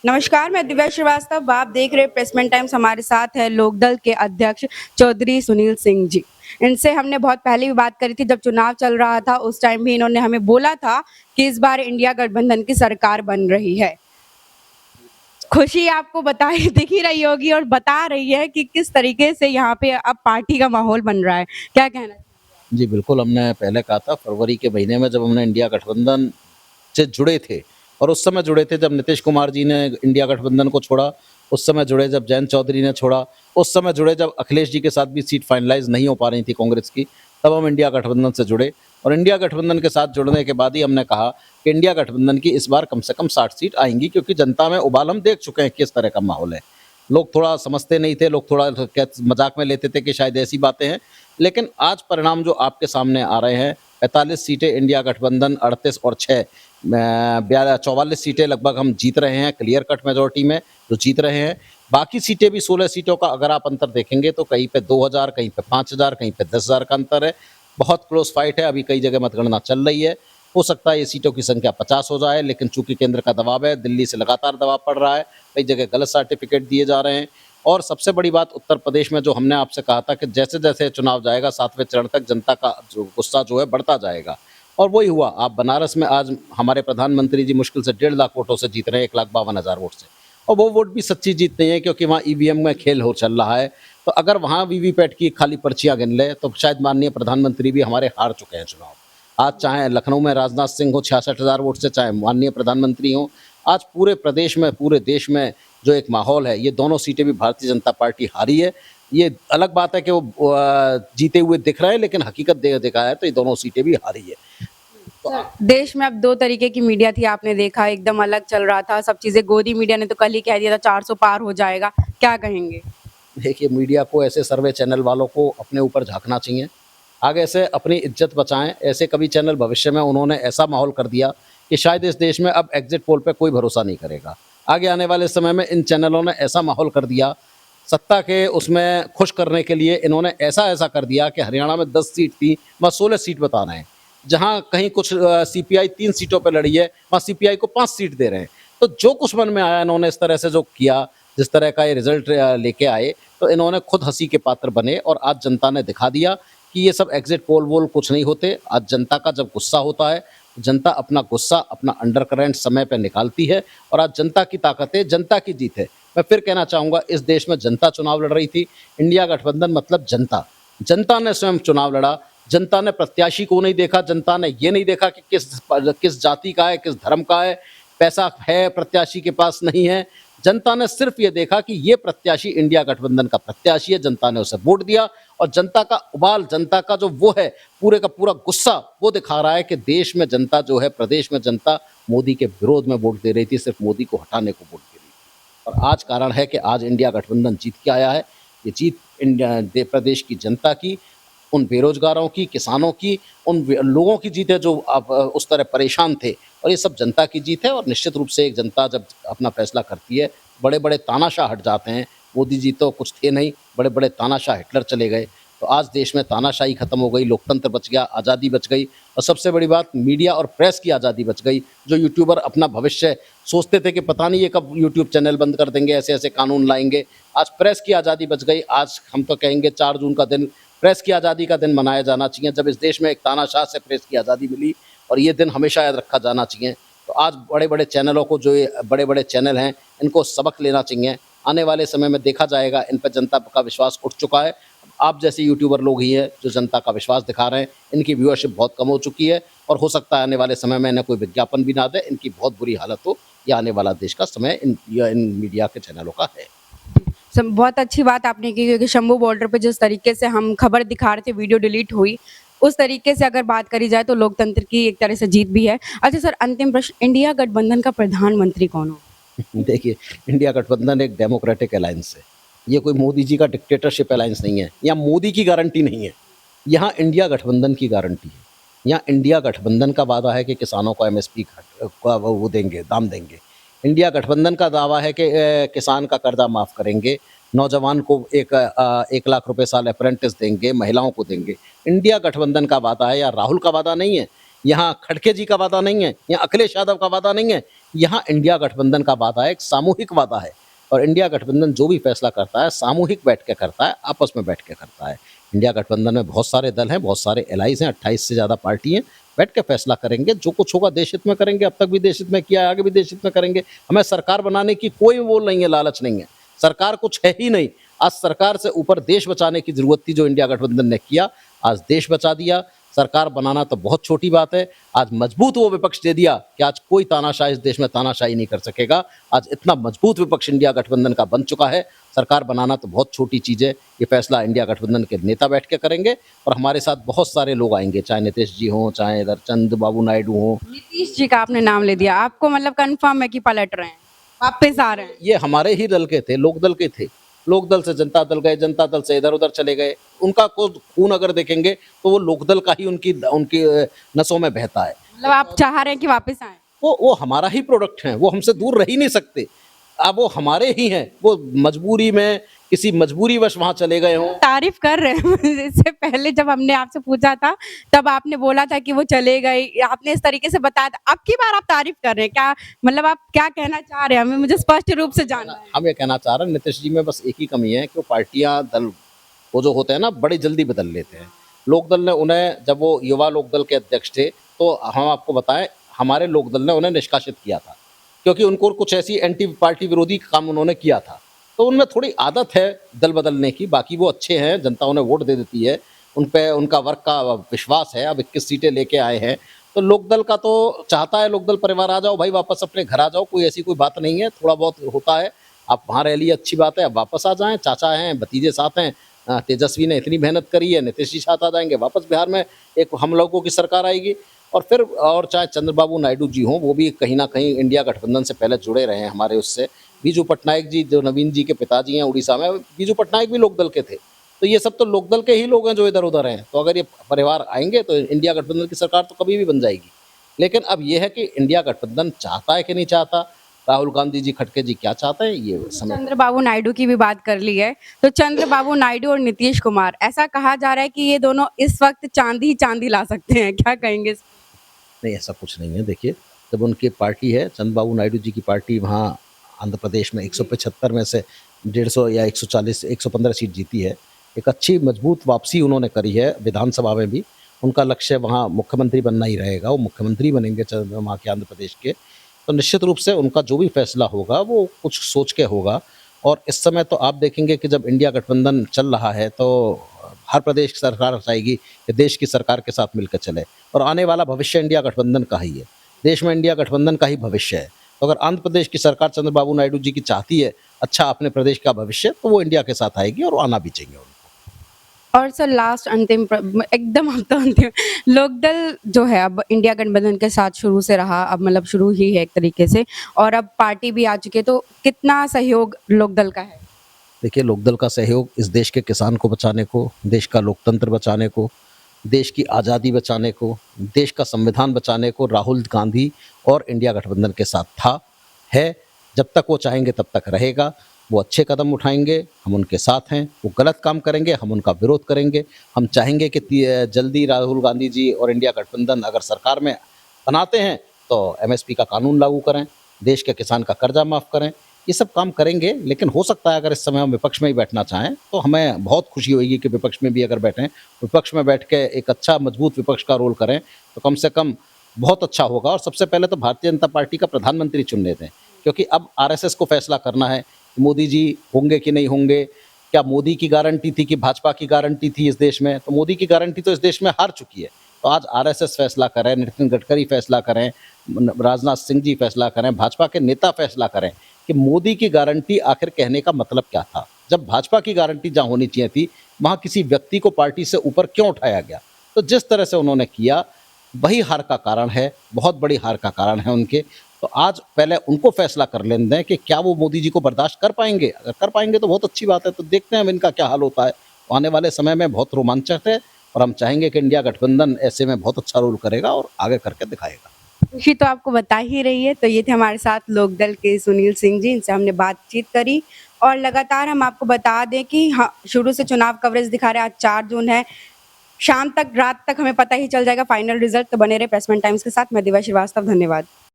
नमस्कार, मैं दिव्या श्रीवास्तव। आप देख रहे हैं प्रेसमेंट टाइम्स। हमारे साथ है लोकदल के अध्यक्ष चौधरी सुनील सिंह जी। इनसे हमने बहुत पहले भी बात करी थी, जब चुनाव चल रहा था उस टाइम भी इन्होंने हमें बोला था कि इस बार इंडिया गठबंधन की सरकार बन रही है। खुशी आपको बताई दिख ही रही होगी और बता रही है कि किस तरीके से यहाँ पे अब पार्टी का माहौल बन रहा है। क्या कहना? जी बिल्कुल, हमने पहले कहा था फरवरी के महीने में जब हमने इंडिया गठबंधन से जुड़े थे और उस समय जुड़े थे जब नीतीश कुमार जी ने इंडिया गठबंधन को छोड़ा, उस समय जुड़े जब जयंत चौधरी ने छोड़ा, उस समय जुड़े जब अखिलेश जी के साथ भी सीट फाइनलाइज नहीं हो पा रही थी कांग्रेस की, तब हम इंडिया गठबंधन से जुड़े और इंडिया गठबंधन के साथ जुड़ने के बाद ही हमने कहा कि इंडिया गठबंधन की इस बार कम से कम 60 सीट आएंगी, क्योंकि जनता में उबाल हम देख चुके हैं किस तरह का माहौल है। लोग थोड़ा समझते नहीं थे, लोग थोड़ा मजाक में लेते थे कि शायद ऐसी बातें हैं, लेकिन आज परिणाम जो आपके सामने आ रहे हैं, 45 सीटें इंडिया गठबंधन 38 और 6 44 सीटें लगभग हम जीत रहे हैं क्लियर कट मेजोरिटी में जो जीत रहे हैं। बाकी सीटें भी 16 सीटों का अगर आप अंतर देखेंगे तो कहीं पे 2000, कहीं पे 5000, कहीं पे 10,000 का अंतर है। बहुत क्लोज फाइट है, अभी कई जगह मतगणना चल रही है। हो सकता है ये सीटों की संख्या 50 हो जाए, लेकिन चूंकि केंद्र का दबाव है, दिल्ली से लगातार दबाव पड़ रहा है, कई जगह गलत सर्टिफिकेट दिए जा रहे हैं। और सबसे बड़ी बात उत्तर प्रदेश में जो हमने आपसे कहा था कि जैसे जैसे चुनाव जाएगा 7वें चरण तक जनता का जो गुस्सा जो है बढ़ता जाएगा, और वही हुआ। आप बनारस में आज हमारे प्रधानमंत्री जी मुश्किल से 1.5 लाख वोटों से जीत रहे हैं, 1,52,000 वोट से, और वो वोट भी सच्ची जीत नहीं है, क्योंकि वहाँ ईवीएम में खेल हो चल रहा है। तो अगर वहाँ वीवीपैट की खाली पर्चियां गिन ले तो शायद माननीय प्रधानमंत्री भी हमारे हार चुके हैं चुनाव। आज चाहे लखनऊ में राजनाथ सिंह हो 66,000 वोट से, चाहे माननीय प्रधानमंत्री हो, आज पूरे प्रदेश में, पूरे देश में जो एक माहौल है, ये दोनों सीटें भी भारतीय जनता पार्टी हारी है। ये अलग बात है कि वो जीते हुए दिख रहे हैं, लेकिन हकीकत देखा है तो ये दोनों सीटें भी हारी है। सर, देश में अब दो तरीके की मीडिया थी, आपने देखा एकदम अलग चल रहा था सब चीजें। गोदी मीडिया ने तो कल ही कह दिया था 400 पार हो जाएगा। क्या कहेंगे? देखिए, मीडिया को, ऐसे सर्वे चैनल वालों को अपने ऊपर झांकना चाहिए, आगे से अपनी इज्जत बचाएं। ऐसे कभी चैनल भविष्य में उन्होंने ऐसा माहौल कर दिया कि शायद इस देश में अब एग्जिट पोल पे कोई भरोसा नहीं करेगा। आगे आने वाले समय में इन चैनलों ने ऐसा माहौल कर दिया, सत्ता के उसमें खुश करने के लिए इन्होंने ऐसा ऐसा कर दिया कि हरियाणा में 10 सीट थी, वहाँ 16 सीट बता रहे हैं। जहाँ कहीं कुछ सीपीआई 3 सीटों पर लड़ी है, वहाँ सीपीआई को 5 सीट दे रहे हैं। तो जो कुछ मन में आया इन्होंने इस तरह से जो किया, जिस तरह का ये रिजल्ट लेके आए, तो इन्होंने खुद हंसी के पात्र बने और आज जनता ने दिखा दिया कि ये सब एग्जिट पोल वोल कुछ नहीं होते। आज जनता का जब गुस्सा होता है, जनता अपना गुस्सा, अपना अंडर करंट समय पर निकालती है, और आज जनता की ताकत है, जनता की जीत है। मैं फिर कहना चाहूँगा, इस देश में जनता चुनाव लड़ रही थी। इंडिया गठबंधन मतलब जनता, जनता ने स्वयं चुनाव लड़ा। जनता ने प्रत्याशी को नहीं देखा, जनता ने ये नहीं देखा कि किस जाति का है, किस धर्म का है, पैसा है प्रत्याशी के पास नहीं है। जनता ने सिर्फ ये देखा कि ये प्रत्याशी इंडिया गठबंधन का प्रत्याशी है, जनता ने उसे वोट दिया, और जनता का उबाल, जनता का जो वो है, पूरे का पूरा गुस्सा वो दिखा रहा है कि देश में जनता जो है, प्रदेश में जनता मोदी के विरोध में वोट दे रही थी, सिर्फ मोदी को हटाने को वोट दे रही थी। और आज कारण है कि आज इंडिया गठबंधन जीत के आया है। ये जीत इंडिया प्रदेश की जनता की, उन बेरोजगारों की, किसानों की, उन लोगों की जीत है जो अब उस तरह परेशान थे, और ये सब जनता की जीत है। और निश्चित रूप से एक जनता जब अपना फैसला करती है, बड़े बड़े तानाशाह हट जाते हैं। मोदी जी तो कुछ थे नहीं, बड़े बड़े तानाशाह हिटलर चले गए, तो आज देश में तानाशाही खत्म हो गई, लोकतंत्र बच गया, आज़ादी बच गई, और सबसे बड़ी बात मीडिया और प्रेस की आज़ादी बच गई। जो यूट्यूबर अपना भविष्य सोचते थे कि पता नहीं ये कब यूट्यूब चैनल बंद कर देंगे, ऐसे ऐसे कानून लाएंगे, आज प्रेस की आज़ादी बच गई। आज हम तो कहेंगे 4 जून का दिन प्रेस की आज़ादी का दिन मनाया जाना चाहिए, जब इस देश में एक तानाशाह से प्रेस की आज़ादी मिली, और ये दिन हमेशा याद रखा जाना चाहिए। तो आज बड़े बड़े चैनलों को, जो ये बड़े बड़े चैनल हैं, इनको सबक लेना चाहिए। आने वाले समय में देखा जाएगा, इन पर जनता का विश्वास उठ चुका है। आप जैसे यूट्यूबर लोग ही हैं जो जनता का विश्वास दिखा रहे हैं, इनकी व्यूअरशिप बहुत कम हो चुकी है, और हो सकता है आने वाले समय में इन्हें कोई विज्ञापन भी ना दे, इनकी बहुत बुरी हालत हो। ये आने वाला देश का समय इन मीडिया के चैनलों का है। बहुत अच्छी बात आपने की, क्योंकि शंभू बॉर्डर पे जिस तरीके से हम खबर दिखा रहे थे, वीडियो डिलीट हुई, उस तरीके से अगर बात करी जाए तो लोकतंत्र की एक तरह से जीत भी है। अच्छा सर, अंतिम प्रश्न, इंडिया गठबंधन का प्रधानमंत्री कौन हो? देखिए, इंडिया गठबंधन एक डेमोक्रेटिक अलायंस है। ये कोई मोदी जी का डिक्टेटरशिप अलायंस नहीं है, या मोदी की गारंटी नहीं है। यहाँ इंडिया गठबंधन की गारंटी है। यहाँ इंडिया गठबंधन का वादा है कि किसानों को एमएसपी का वो देंगे, दाम देंगे। इंडिया गठबंधन का दावा है कि किसान का कर्जा माफ़ करेंगे, नौजवान को 1 लाख रुपए साल अप्रेंटिस देंगे, महिलाओं को देंगे। इंडिया गठबंधन का वादा है, या राहुल का वादा नहीं है। यहाँ खड़गे जी का वादा नहीं है, यहाँ अखिलेश यादव का वादा नहीं है, यहाँ इंडिया गठबंधन का वादा है, एक सामूहिक वादा है। और इंडिया गठबंधन जो भी फैसला करता है सामूहिक बैठ के करता है, आपस में बैठ के करता है। इंडिया गठबंधन में बहुत सारे दल हैं, बहुत सारे एलाइज हैं, 28 से ज़्यादा पार्टी हैं, बैठ के फैसला करेंगे, जो कुछ होगा देश हित में करेंगे। अब तक भी देश हित में किया है, आगे भी देश हित में करेंगे। हमें सरकार बनाने की कोई वो नहीं है, लालच नहीं है, सरकार कुछ है ही नहीं। आज सरकार से ऊपर देश बचाने की जरूरत थी, जो इंडिया गठबंधन ने किया, आज देश बचा दिया। सरकार बनाना तो बहुत छोटी बात है, आज मजबूत वो विपक्ष दे दिया कि आज कोई तानाशाही इस देश में तानाशाही नहीं कर सकेगा। आज इतना मजबूत विपक्ष इंडिया गठबंधन का बन चुका है, सरकार बनाना तो बहुत छोटी चीज़ है। ये फैसला इंडिया गठबंधन के नेता बैठ के करेंगे और हमारे साथ बहुत सारे लोग आएंगे, चाहे नीतीश जी हों, चाहे इधर चंद्रबाबू नायडू हों। नीतीश जी का आपने नाम ले दिया, आपको मतलब कंफर्म है कि पलट रहे हैं, वापस आ रहे हैं? ये हमारे ही दल के थे, लोक दल के थे। लोक दल से जनता दल गए, जनता दल से इधर उधर चले गए। उनका खून अगर देखेंगे तो वो लोक दल का ही उनकी उनकी नसों में बहता है। मतलब आप चाह रहे हैं कि वापस आए? वो हमारा ही प्रोडक्ट है, वो हमसे दूर रह ही नहीं सकते। अब वो हमारे ही हैं, वो मजबूरी में किसी मजबूरीवश वहां चले गए हों। तारीफ कर रहे हैं इससे पहले जब हमने आपसे पूछा था तब आपने बोला था कि वो चले गए, आपने इस तरीके से बताया था। अब की बार आप तारीफ कर रहे हैं, क्या मतलब आप क्या कहना चाह रहे हैं, हमें मुझे स्पष्ट रूप से जानना है। हम ये कहना चाह रहे हैं, नीतीश जी में बस एक ही कमी है कि वो पार्टियां दल वो जो होते हैं ना, बड़ी जल्दी बदल लेते हैं। लोक दल ने उन्हें, जब वो युवा लोक दल के अध्यक्ष थे, तो हम आपको बताएं, हमारे लोक दल ने उन्हें निष्कासित किया था, क्योंकि उनको कुछ ऐसी एंटी पार्टी विरोधी काम उन्होंने किया था। तो उनमें थोड़ी आदत है दल बदलने की, बाकी वो अच्छे हैं, जनता उन्हें वोट दे देती है, उन पे उनका वर्क का विश्वास है। अब 21 सीटें लेके आए हैं, तो लोकदल का तो चाहता है लोकदल परिवार आ जाओ भाई, वापस अपने घर आ जाओ, कोई ऐसी कोई बात नहीं है। थोड़ा बहुत होता है, आप वहाँ रह लिए अच्छी बात है, अब वापस आ जाएं, चाचा हैं, भतीजे साथ हैं। तेजस्वी ने इतनी मेहनत करी है, नीतीश जी साथ आ जाएंगे, वापस बिहार में एक हम लोगों की सरकार आएगी। और फिर और चाहे चंद्रबाबू नायडू जी हों, वो भी कहीं ना कहीं इंडिया गठबंधन से पहले जुड़े रहे हैं हमारे उससे। बीजू पटनायक जी, जो नवीन जी के पिताजी हैं उड़ीसा में, बीजू पटनायक भी लोकदल के थे। तो ये सब तो लोकदल के ही लोग हैं जो इधर उधर हैं। तो अगर ये परिवार आएंगे तो इंडिया गठबंधन की सरकार तो कभी भी बन जाएगी। लेकिन अब ये है कि इंडिया गठबंधन चाहता है कि नहीं चाहता, राहुल गांधी जी, खड़गे जी क्या चाहते हैं, ये समय चंद्रबाबू नायडू की भी बात कर ली है, तो चंद्रबाबू नायडू और नीतीश कुमार, ऐसा कहा जा रहा है कि ये दोनों इस वक्त चांदी ही चांदी ला सकते हैं, क्या कहेंगे इस पे? नहीं, ऐसा कुछ नहीं है। देखिए, जब उनकी पार्टी है, चंद्रबाबू नायडू जी की पार्टी, वहाँ आंध्र प्रदेश में 175 में से 150 या 140 115 सीट जीती है। एक अच्छी मजबूत वापसी उन्होंने करी है विधानसभा में भी। उनका लक्ष्य वहाँ मुख्यमंत्री बनना ही रहेगा, वो मुख्यमंत्री बनेंगे वहाँ के आंध्र प्रदेश के। तो निश्चित रूप से उनका जो भी फैसला होगा वो कुछ सोच के होगा। और इस समय तो आप देखेंगे कि जब इंडिया गठबंधन चल रहा है तो हर प्रदेश की सरकार चाहेगी कि देश की सरकार के साथ मिलकर चले, और आने वाला भविष्य इंडिया गठबंधन का ही है। देश में इंडिया गठबंधन का ही भविष्य है। तो अगर आंध्र प्रदेश की सरकार चंद्रबाबू नायडू जी की चाहती है अच्छा अपने प्रदेश का भविष्य, तो वो इंडिया के साथ आएगी और आना भी चाहिए उनको। और सर लास्ट अंतिम एकदम अब तो अंतिम, लोकदल जो है अब इंडिया गठबंधन के साथ शुरू से रहा, अब मतलब शुरू ही है एक तरीके से, और अब पार्टी भी आ चुकी है, तो कितना सहयोग लोकदल का है? देखिए, लोकदल का सहयोग इस देश के किसान को बचाने को, देश का लोकतंत्र बचाने को, देश की आज़ादी बचाने को, देश का संविधान बचाने को राहुल गांधी और इंडिया गठबंधन के साथ था, है। जब तक वो चाहेंगे तब तक रहेगा। वो अच्छे कदम उठाएंगे, हम उनके साथ हैं। वो गलत काम करेंगे, हम उनका विरोध करेंगे। हम चाहेंगे कि जल्दी राहुल गांधी जी और इंडिया गठबंधन अगर सरकार में बनाते हैं तो एमएसपी का कानून लागू करें, देश के किसान का कर्जा माफ़ करें। ये सब काम करेंगे। लेकिन हो सकता है अगर इस समय हम विपक्ष में ही बैठना चाहें तो हमें बहुत खुशी होगी कि विपक्ष में भी अगर बैठें, विपक्ष में बैठ के एक अच्छा मजबूत विपक्ष का रोल करें तो कम से कम बहुत अच्छा होगा। और सबसे पहले तो भारतीय जनता पार्टी का प्रधानमंत्री चुनने दें, क्योंकि अब आरएसएस को फैसला करना है कि मोदी जी होंगे कि नहीं होंगे। क्या मोदी की गारंटी थी कि भाजपा की गारंटी थी इस देश में? तो मोदी की गारंटी तो इस देश में हार चुकी है। तो आज आरएसएस फैसला करें, नितिन गडकरी फैसला करें, राजनाथ सिंह जी फैसला करें, भाजपा के नेता फैसला करें कि मोदी की गारंटी आखिर कहने का मतलब क्या था। जब भाजपा की गारंटी जहाँ होनी चाहिए थी वहाँ किसी व्यक्ति को पार्टी से ऊपर क्यों उठाया गया? तो जिस तरह से उन्होंने किया वही हार का कारण है, बहुत बड़ी हार का कारण है उनके। तो आज पहले उनको फैसला कर लेने दें कि क्या वो मोदी जी को बर्दाश्त कर पाएंगे। अगर कर पाएंगे तो बहुत अच्छी बात है। तो देखते हैं अब इनका क्या हाल होता है। आने वाले समय में बहुत रोमांचक है और हम चाहेंगे कि इंडिया गठबंधन ऐसे में बहुत अच्छा रोल करेगा और आगे करके दिखाएगा। खुशी तो आपको बता ही रही है। तो ये थे हमारे साथ लोकदल के सुनील सिंह जी, इनसे हमने बातचीत करी। और लगातार हम आपको बता दें कि हाँ, शुरू से चुनाव कवरेज दिखा रहे हैं। आज 4 जून है, शाम तक रात तक हमें पता ही चल जाएगा फाइनल रिजल्ट। तो बने रहे प्रेसमेंट टाइम्स के साथ। मैं दिव्या श्रीवास्तव, धन्यवाद।